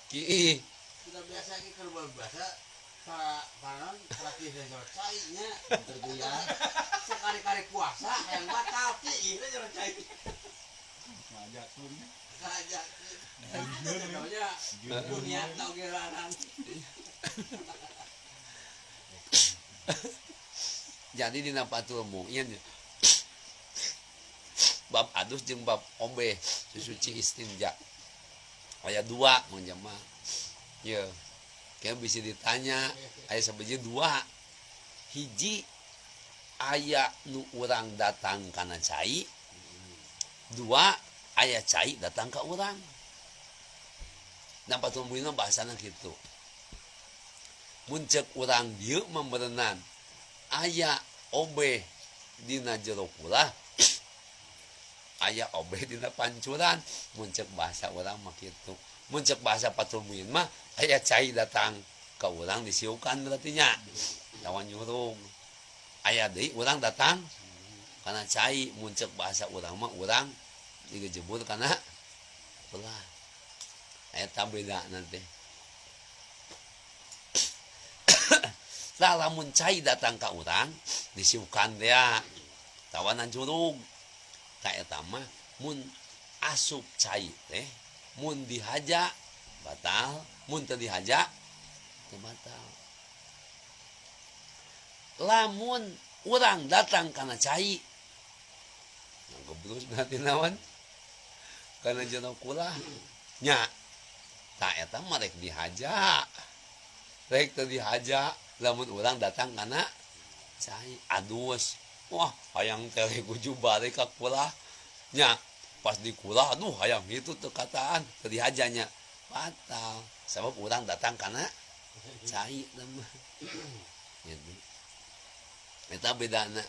Ki Sudah biasa ki kalau bahasa para terakhir selesainya terbiar sekali-kali puasa yang batal ki itu selesai ngajak pun aja. Contohnya dunia tau gelaran. jadi dina patul muin bab adus jeung bab ombe suci istinja aya dua mun jama ye kayak bisa ditanya aya sabiji dua hiji aya nu urang datang kana cai dua aya cai datang ka urang dan patul muin bahasana kitu mun ceuk urang dieu memberenan aya obe dina jero kulah aya obe dina pancuran mun ceuk bahasa urang mah kitu mun ceuk bahasa patul muin mah aya cai datang ka urang disiukan berarti nya lawan nyurung aya deui urang datang kana cai mun ceuk bahasa urang mah urang digejebur kana belah eta beda nanti lah lamun cai datang ka urang disiukan dia tawanan curug ka eta mah mun asup cai teh mun dihaja batal mun teu dihaja teu batal lamun urang datang kana cai ngobrol nanti naon kana jero kulah nya ta eta mah rek dihaja rek teu dihaja lamun urang datang kana cai adus wah hayang teh kuju bari ka kulah nya pas di kulah aduh hayang itu teu kataan teu dihajanya batal sabab urang datang kana cai mah gitu eta bedana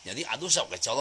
jadi adus sok kecolok